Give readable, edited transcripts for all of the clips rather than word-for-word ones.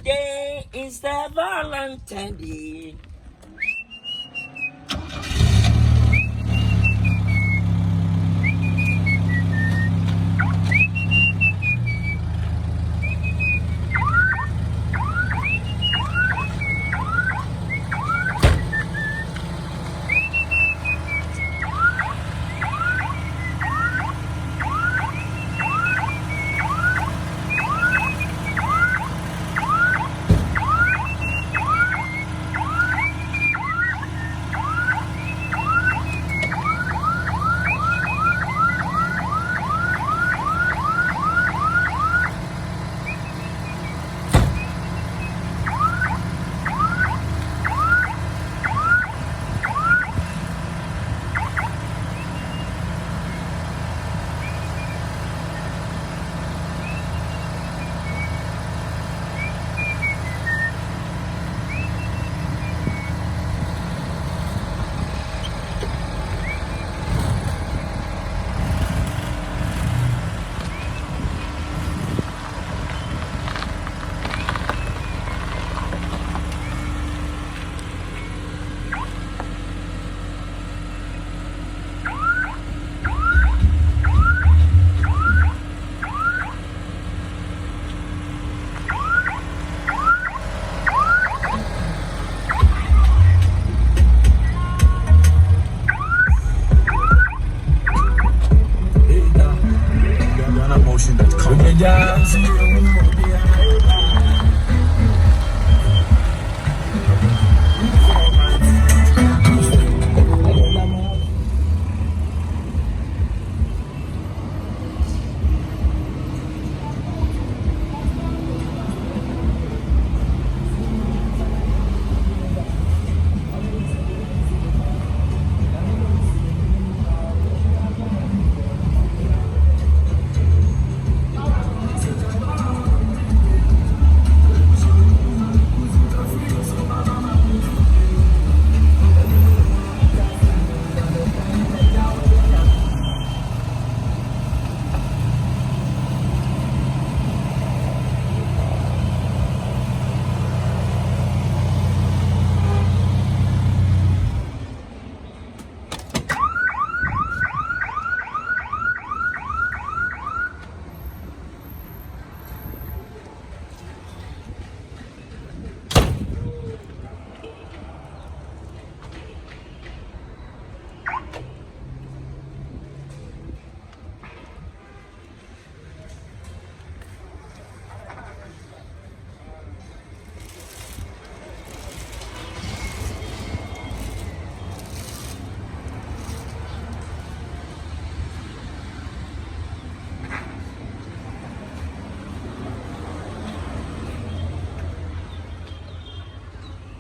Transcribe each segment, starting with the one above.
Today is the Valentine Day.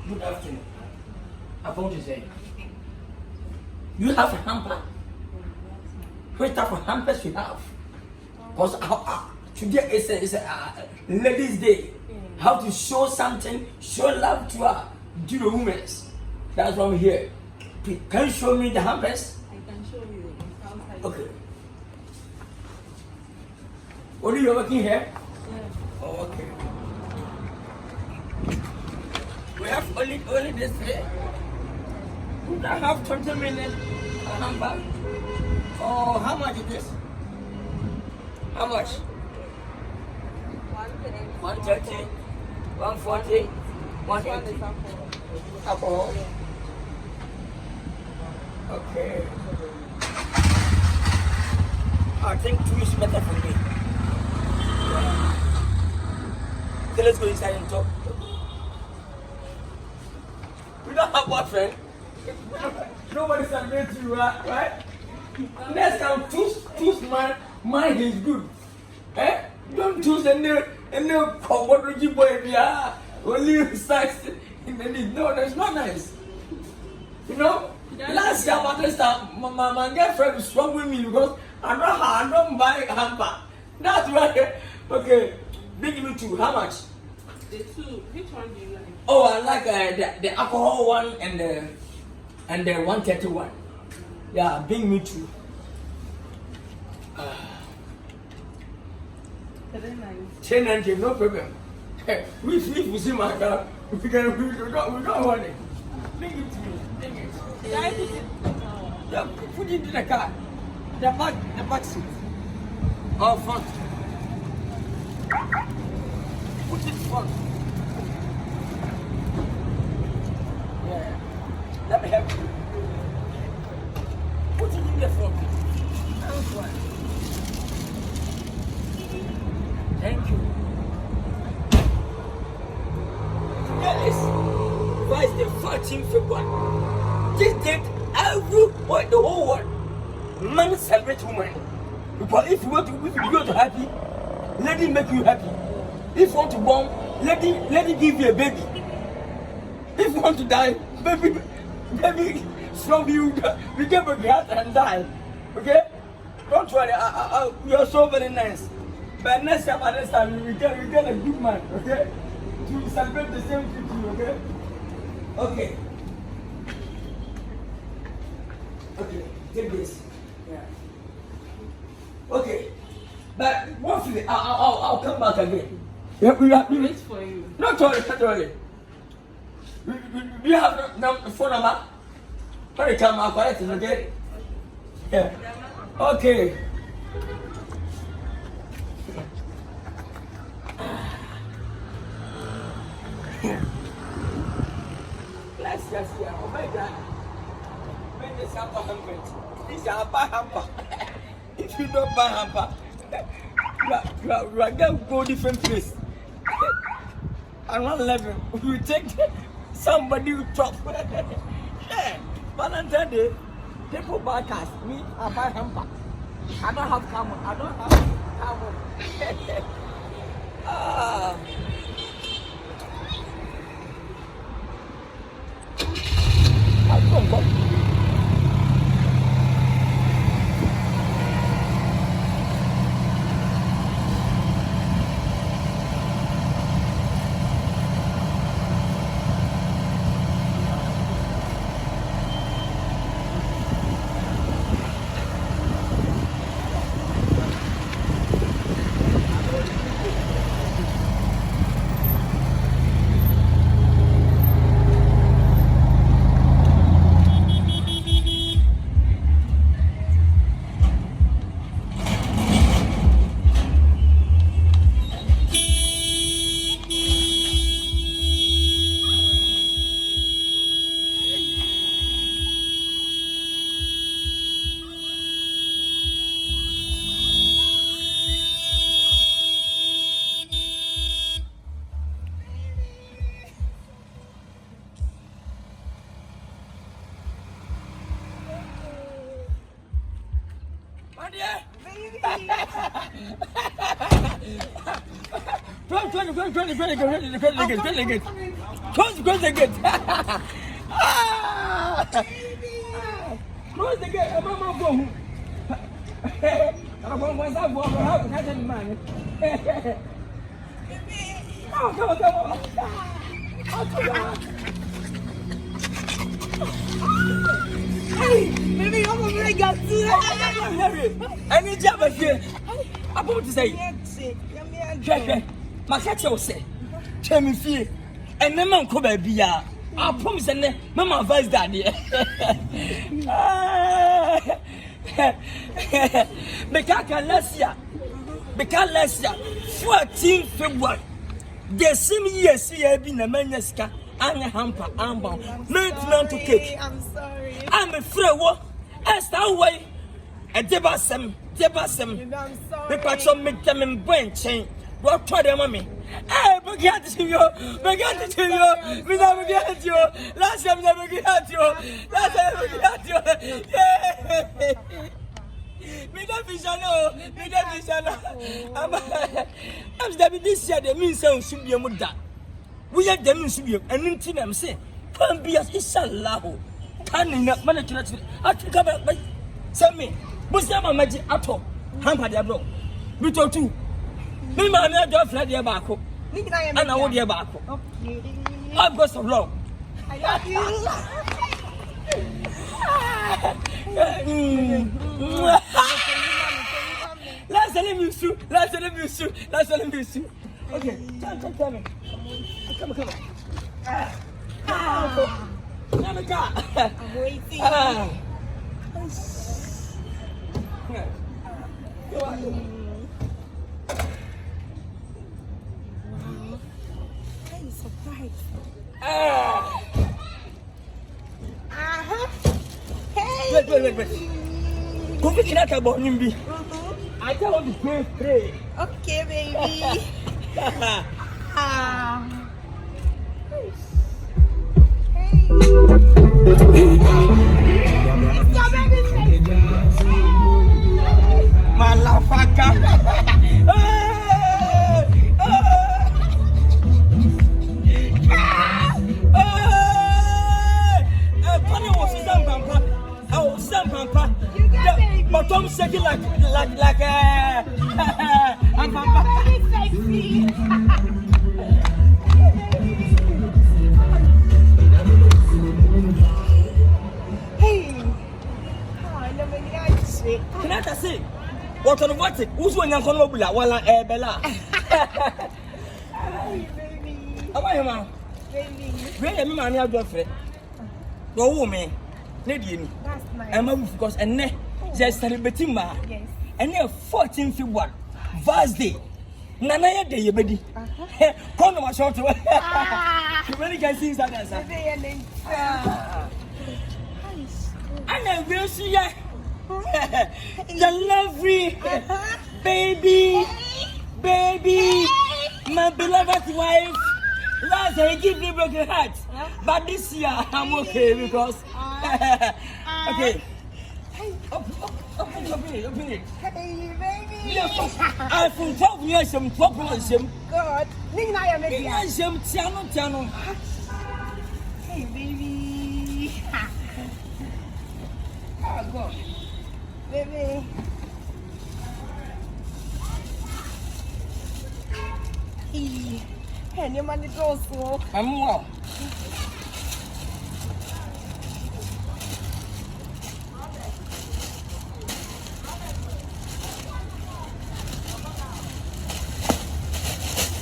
Good afternoon. I want to say, you have a hamper. What type of hampers you have? Because today is a ladies' day. How to show something, show love to her, to the women. That's why I'm here. Can you show me the hampers? I can show you. Okay. Only you're working here? Yeah. Oh, okay. We have only this day. I have 20 minutes hamper. Oh, how much is this? How much? 130, 140, 180. Alcohol. Okay. I think 2 is better for me. Yeah. So let's go inside and talk. We don't have boyfriend. Nobody celebrates you, right? Next time, choose mine is good. Eh? Don't choose any Kwadwo boy. Yeah, only sex in the need. No, that's not nice. You know? Last year, my girlfriend was strong with me because I don't buy a hamper. That's why. Okay, bring me two. How much? The two. Which one do you like? Oh, I like the alcohol one and the 131. Yeah, bring me two. 790. 1090, no problem. We see my car. We don't want it. Bring it to me. Bring it. Did I put it? Yeah, put it in the car. The back seat. Or front. Put it front. Yeah. Let me help you. Put it in the front. That's right. Thank you. Today is Friday, 14th February. This date, everyone, the whole world, man celebrate women. Because if you want to happy, let him make you happy. If you want to born, let him give you a baby. If you want to die, baby, some you become a cat and die. Okay? Don't worry, you're so very nice. But next time, we get a good man, okay? To celebrate the same thing to you, okay? Okay. Okay, take this. Yeah. Okay. But roughly, I'll come back again. Yeah, we Wait for you. Not worry. You have the phone number? Very come out, okay? Yeah. Okay. Let's just go. Oh my God. When this hamper hamper, this is a bad hamper. If you don't buy hamper, you are going to go different place. And one level, we take somebody who chop. Yeah, Valentine Day, people buy cars. Me, I buy hamper. I don't have camel. Ah. Close the gate. Close the gate. I'm not going. I'm going to go. I'm not going man. Come on. Hey, baby, I'm going to get to that. I need you here. I'm going to say, my catcher will say, tell me fear. And the man come baby. I promise and Mama advised that. Because last year, 14th February, the same year, see, I've been a maneska and a hamper, armbound, not to cake. I'm sorry. I'm a frail. As that way, a debasem. I'm sorry. The patron make them in brain chain. What try them, mommy? Hey, forget to you. We never get you. Last time, never get you. Yeah. Me don't be I'm this year, the means should be a mother. We are them should be an intimate say. Can't be as Ishallahu. Canning up management. I think about my Sammy. What's that magic at all? Hamper their bro. We talk too. Me, my man, don't fly the barco. And I want the barco. I've got some long. I love you. Let's let me shoot. Okay, tell me. Come on. I'm waiting. I'm surprised. Hey. Wait. Go pick it up about Nimbi. I tell you to pray. Okay, baby. Malafaka. Bottom shaking like I'm sexy. Can I say what on what? Who's when I'm going to while I'm Bella? Baby. How are you, man? Baby. Where am I, your girlfriend? Go woman. That's nice. I'm a because and just celebrating ma. Yes. And 14 February, Thursday. Nana day, baby. Come on, short. You really can see that answer. I will see ya. The lovely baby, my beloved wife. Last I give me broken heart, but this year I'm okay because okay. Open it. Hey, baby. I from 12 years some problems. God, Tiano. Hey, baby. Oh, God. Baby. Hey, your money goes so. I'm well.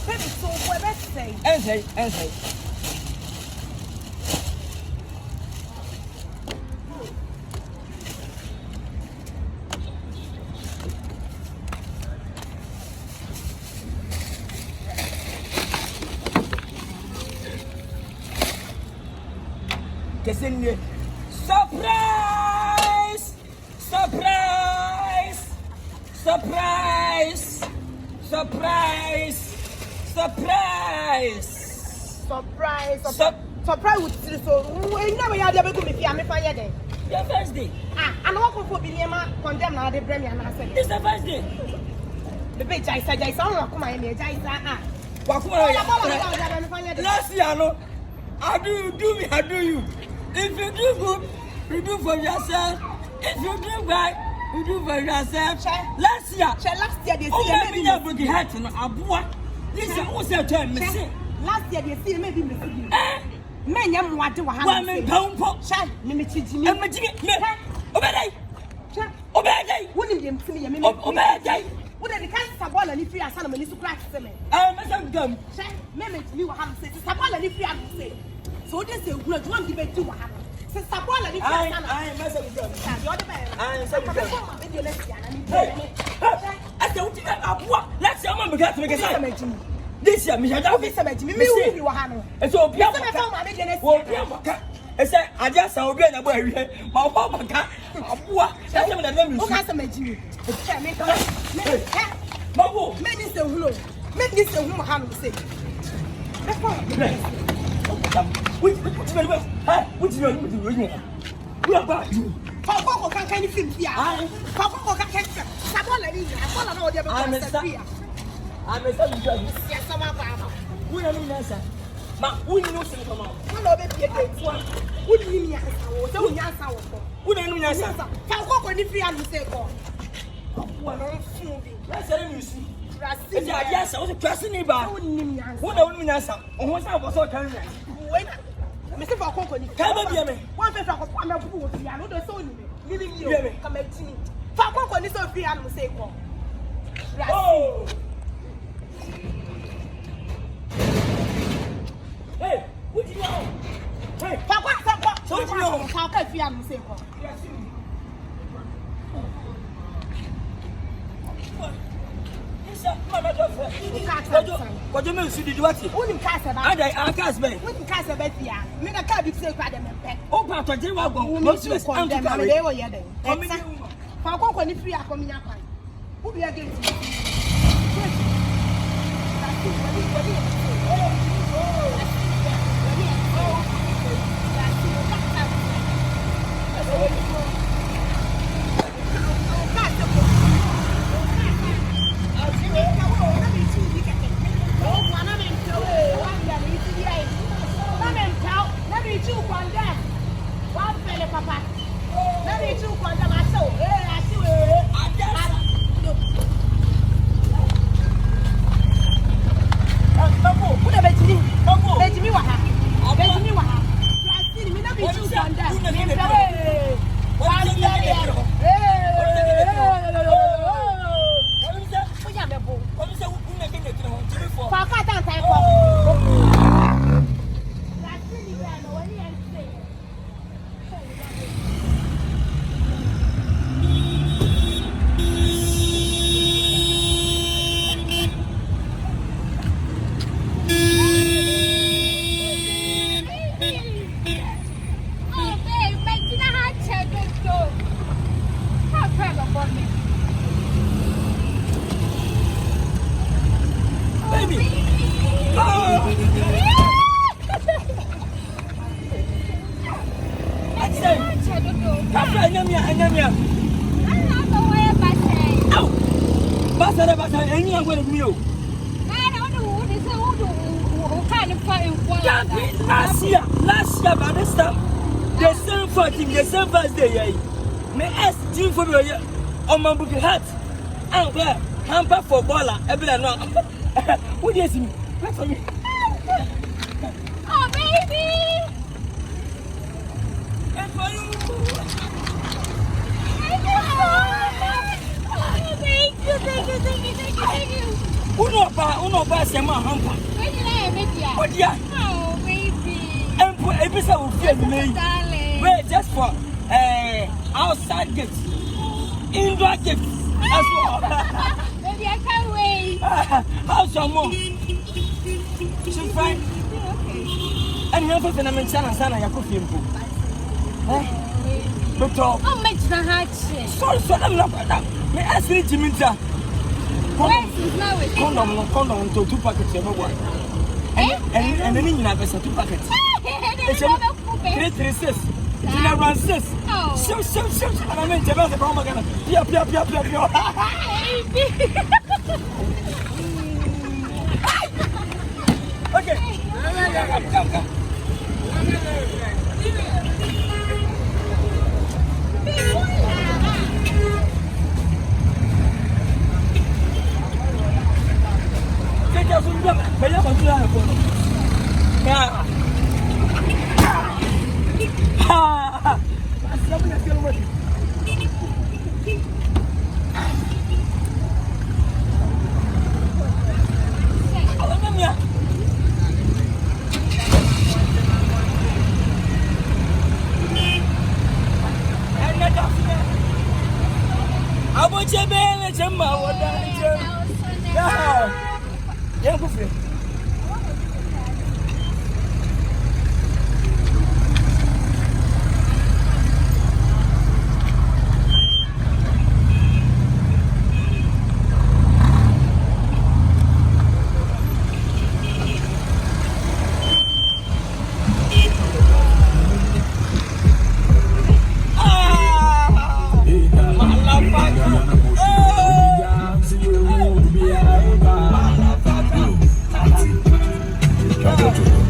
Baby, so what let's say? And say. Surprise with so you know you are able to be me fire there. Your first day. And what for be condemn now the premier and I said. This the first day. The page I said I saw come my name Last year no. I do you. If you do good, you do for yourself. If you do bad, you do for yourself. Last year they see me broken heart no abua. This year who say turn me say. Last year they see maybe me see. Men yam what do I want me pompo. Chan, me chichi me. Obey. Wouldn't them see me obey. Would the can't sabol and if you are son of a little crack to me. I must come. Chan, me what I'm saying. Sabol and if you are say. So this is good. One debate to what happened. Sabol and if you are son of I must come. You're the man. I am so I don't think I let's your mom got to make a sign. This year, me, I don't be some me. You are and so be I said, I just saw be a boy. My papa cat. What? That's what I don't know. What's the matter? Babu, make this the who. Make this the whom I say. Which we are back. Papa can't film here. Papa can't I'm a son of yes, I'm a we are no answer. But we know something come out. What do you mean? Don't answer. Who don't know answer? How can you free and say, God? Let's say you see. Yes, I was a trusting neighbor. Who don't answer? Almost I was so carrying. Wait, Mr. Falcon, come here. One person I'm a fool. I know the soul living here. Come at me. Falcon is so free and say, God. Oh. me say ko. What do you mean? See the duty? Who Nkansah ba? I can't spend. Who Nkansah ba tia? Me na ka bi say kwa dem pe. Oh, but I didn't want to go. No serious. I'm to carry. They were here then. Come fa ko ni free akomi nya kwan. Who be again? Last year, by this time, the same fighting, the same first day. Me ask Jim for me on my book hat. And where hamper for baller, every no. What is me? Wait for me. Oh, baby! And for you. Thank you. Uno pass your man hamper. Where did I make you? What ya? Oh, baby. And for episode will feel me. Darling. Wait, just for outside gifts, indoor gifts as well. Baby, I can't wait. How's your mom? She's fine. Okay. And you're going to sana ya coffee and pool. But oh, make the heart. Sorry, I'm not. May I say Jiminta? Condom to 2 packets of one. And then you have 2 packets. It's 3 sis. Dinner run sis. So, and I meant about the Bromagana. Pia. Okay. Come. Yeah, go for it. Motherfucker.